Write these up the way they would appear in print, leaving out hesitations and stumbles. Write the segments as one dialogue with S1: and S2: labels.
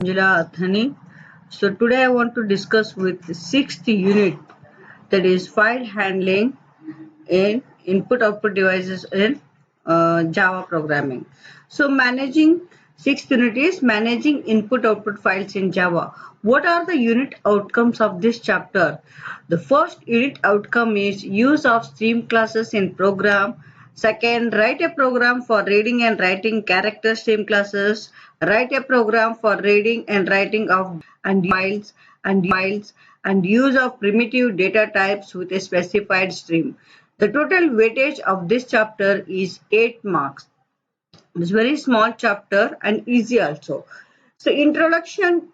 S1: Angela Athani. So today I want to discuss with the sixth unit, that is file handling in input-output devices in Java programming. So managing sixth unit is managing input-output files in Java. What are the unit outcomes of this chapter? The first unit outcome is use of stream classes in program. Second, write a program for reading and writing character stream classes. Write a program for reading and writing of files and use of primitive data types with a specified stream. The total weightage of this chapter is 8 marks. It's a very small chapter and easy also. So introduction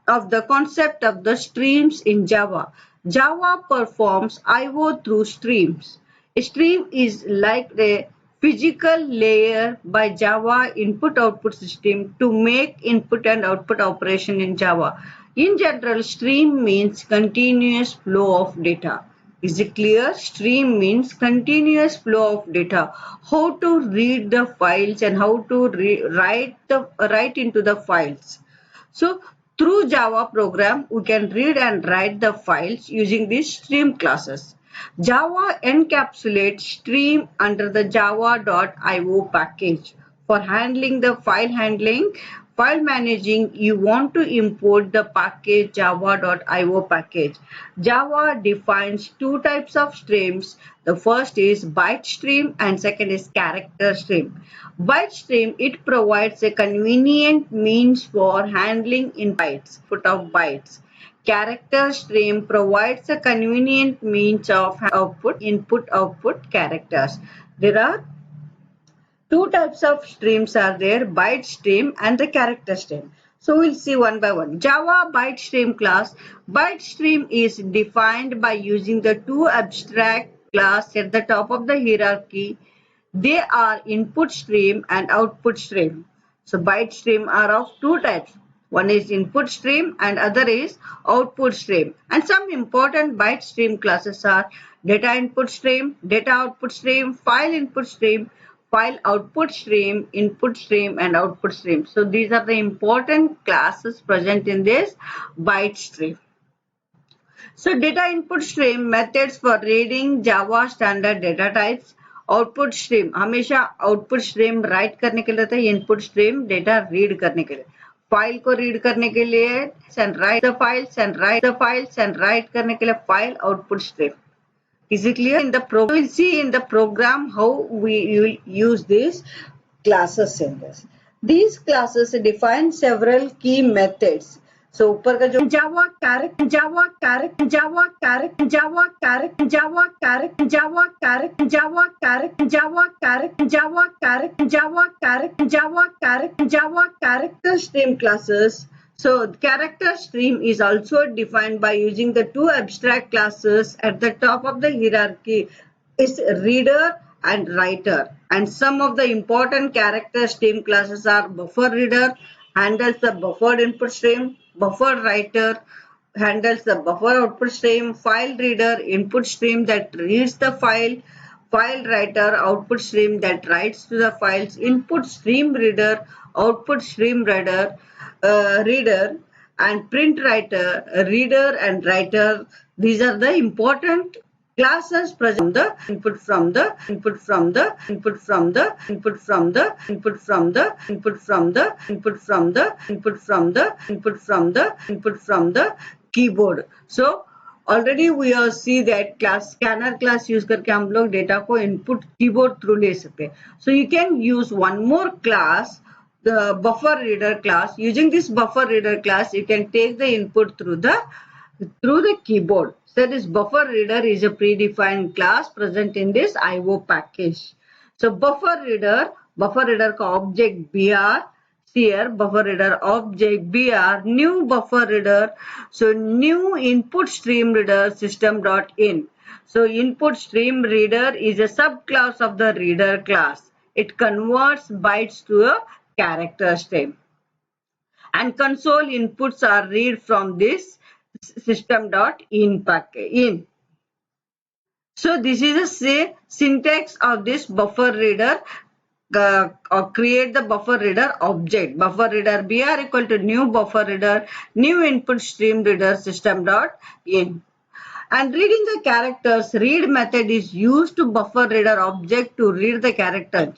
S1: of the concept of the streams in Java. Java performs I/O through streams. A stream is like a physical layer by Java input-output system to make input and output operation in Java. In general, stream means continuous flow of data. Is it clear? Stream means continuous flow of data. How to read the files and how to write into the files. So through Java program, we can read and write the files using these stream classes. Java encapsulates stream under the java.io package. For handling the file managing, you want to import the package java.io package. Java defines two types of streams. The first is byte stream and second is character stream. Byte stream, it provides a convenient means for handling input of bytes. Character stream provides a convenient means of input output characters. There are two types of streams are there, byte stream and the character stream. So we'll see one by one. Java byte stream class. Byte stream is defined by using the two abstract class at the top of the hierarchy. They are input stream and output stream. So byte stream are of two types. One is input stream and other is output stream. And some important byte stream classes are data input stream, data output stream, file input stream, file output stream, input stream and output stream. So these are the important classes present in this byte stream. So data input stream methods for reading Java standard data types. Output stream हमेशा output stream right करने के लिए रहता है, input stream data read करने के लिए. File को रीड करने के लिए and right the files and right करने के लिए file output stream. Is it clear? We'll see in the program how we will use these classes in this. These classes define several key methods. So ऊपर का जो character stream classes. So character stream is also defined by using the two abstract classes at the top of the hierarchy is reader and writer. And some of the important character stream classes are buffer reader, handles the buffered input stream, buffer writer handles the buffer output stream, file reader input stream that reads the file, file writer output stream that writes to the files, input stream reader, output stream reader and print writer, reader and writer. These are the important classes present input from the keyboard. So already we see that class scanner class use करके हम लोग data को input keyboard through ले सकते हैं. So you can use one more class, the buffer reader class. Using this buffer reader class, you can take the input through the keyboard. So this buffer reader is a predefined class present in this IO package. So buffer reader का object br, here buffer reader object br, new buffer reader. So new input stream reader system.in. So input stream reader is a subclass of the reader class. It converts bytes to a character stream and console inputs are read from this system.in package. So this is a syntax of this buffer reader. or create the buffer reader object. Buffer reader br equal to new buffer reader, new input stream reader system dot in. And reading the characters, read method is used to buffer reader object to read the character.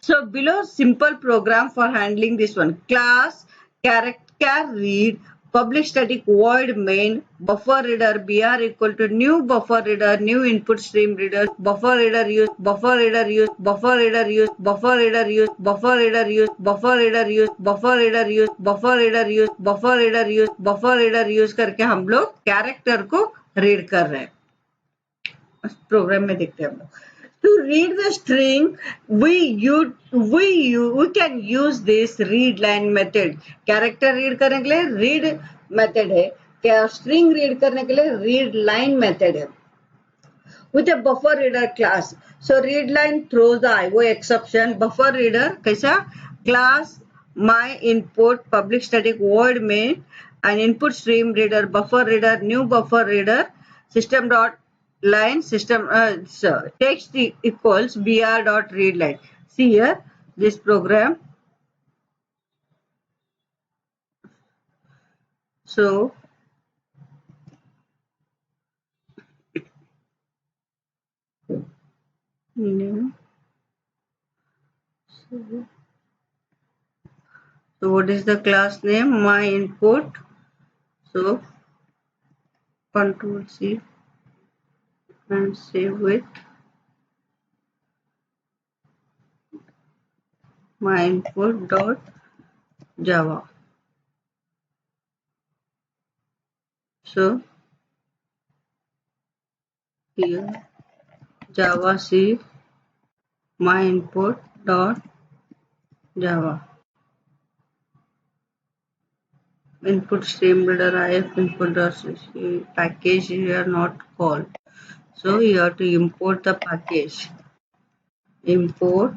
S1: So below simple program for handling this one. Class character read public static void main buffer reader br equal to new buffer reader new input stream reader buffer reader use buffer reader use buffer reader use buffer reader use buffer reader use buffer reader use buffer reader use buffer reader use buffer reader use buffer reader use करके हम लोग character को read कर रहे हैं. Programme में देखते हैं हम लोग. To read the string, we can use this read line method. Character read करने के लिए read method है. क्या string read करने के लिए read line method है. With a buffer reader class. So read line throws the IO exception. Buffer reader कैसा? Class my input public static void main and input stream reader buffer reader new buffer reader system dot line system so text equals br dot read line. See here this program. So new. So what is the class name? My input. So Control C and save with my input dot java. So here java c my input dot java input stream reader if input dot package you are not called. So you have to import the package. Import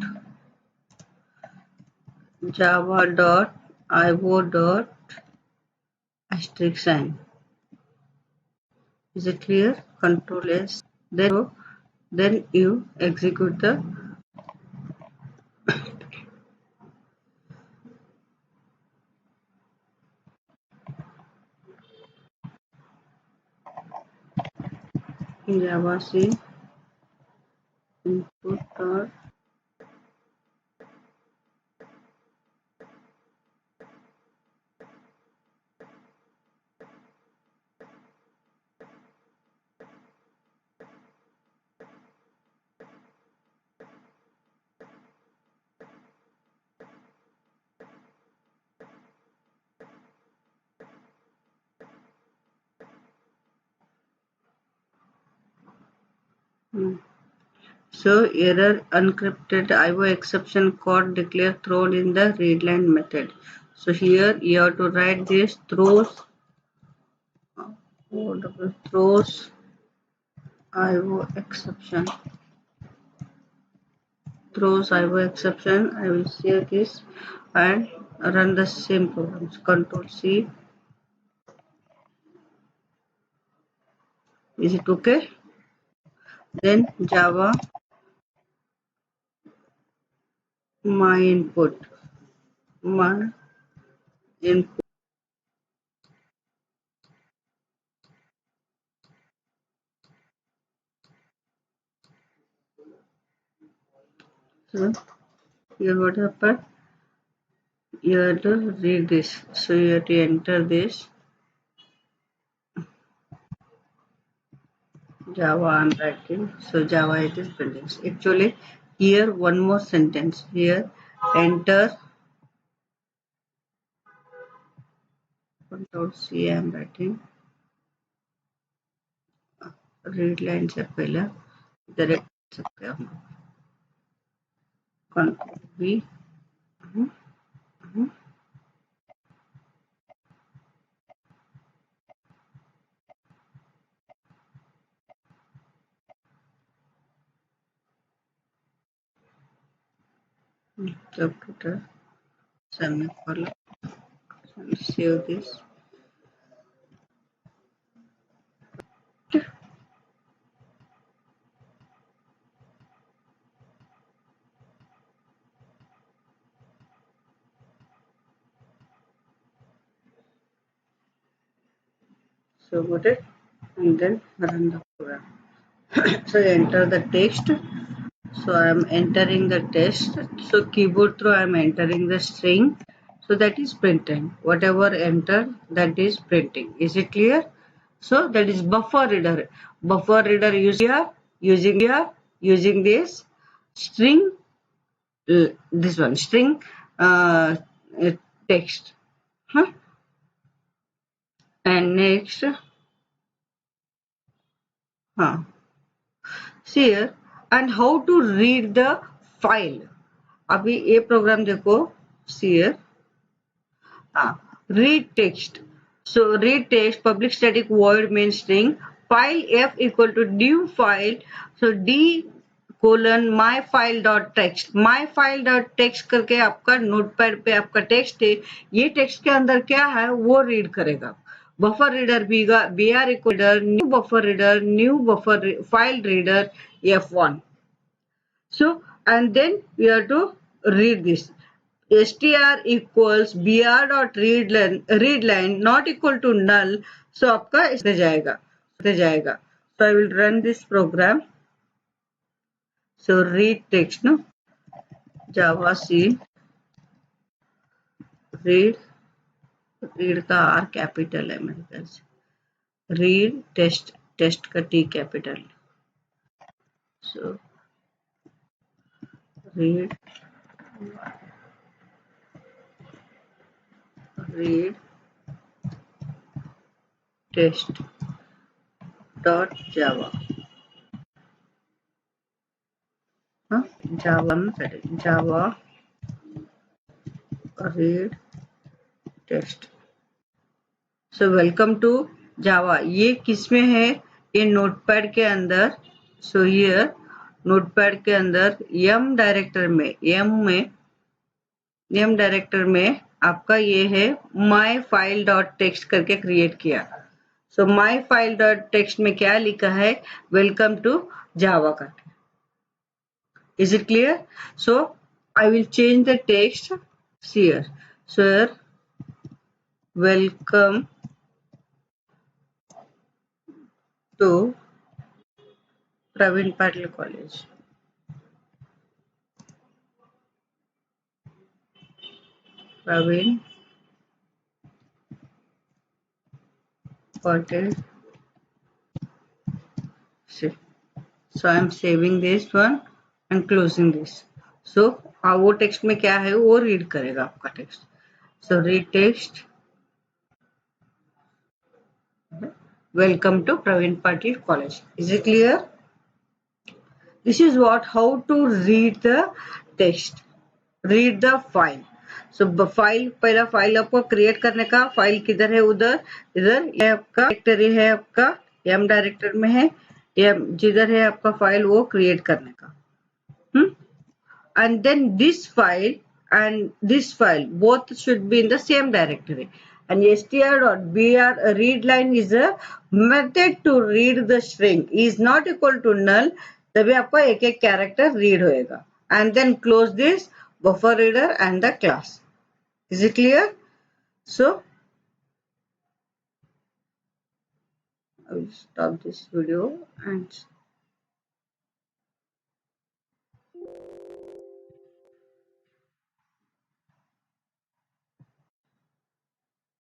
S1: java dot io dot asterisk sign. Is it clear? Control S. Then you execute the java c input dot So error unencrypted IO exception code declare thrown in the readline method. So here you have to write this throws IO exception. Throws IO exception. I will save this and run the same programs. Control C. Is it okay? Then Java my input. So here what happened? You have to read this. So you have to enter this Java I'm writing. So Java it is printing. Actually here one more sentence. Here enter Control C I'm writing. Read line से पहले इधर एक सकते हैं हम. Control V. interpreter semicolon. Save this. So got it, and then run the program. So enter the text. So I am entering the text. So keyboard through I am entering the string. So that is printing. Whatever enter, that is printing. Is it clear? So that is buffer reader. Buffer reader using this string. This one string text. Huh? And next, see here, and how to read the file. अभी ये programme देखो, see here, read text. So read text, public static void main string, file f equal to new file. So d colon my file dot text, my file dot text करके आपका notepad पे आपका text है, ये text के अंदर क्या है वो रीड करेगा. Buffer reader B R reader, new buffer file reader F1. So and then we have to read this. str equals br dot read line not equal to null. So आपका इससे जाएगा. So I will run this program. So read text, no, Java C, read का R capital है मेरे ख्याल से, read test का T capital. So read test dot java. Java read test. So welcome to Java. ये किस में है? ये नोटपैड के अंदर. So here नोटपैड के अंदर m डायरेक्टर में आपका ये है my file dot text करके क्रिएट किया. So my file dot text में क्या लिखा है? Welcome to Java का. Is it clear? So I will change the text. See here. So here, welcome to Praveen Patil College. Praveen Patil. See. So I am saving this one and closing this. So वो text में क्या है वो read करेगा आपका text. So read text. Welcome to Praveen Patil College. Is it clear? This is how to read the text, read the file. So file, पहला file आपको create करने का, फाइल किधर है उधर, इधर ये आपका डायरेक्टरी है, आपका m डायरेक्टर में है, ये जिधर है आपका फाइल वो क्रिएट करने का. And then this file and this file both should be in the same directory. And str.br read line is a method to read the string is not equal to null. तभी आपका एक एक character read होएगा. And then close this buffer reader and the class. Is it clear? So I will stop this video and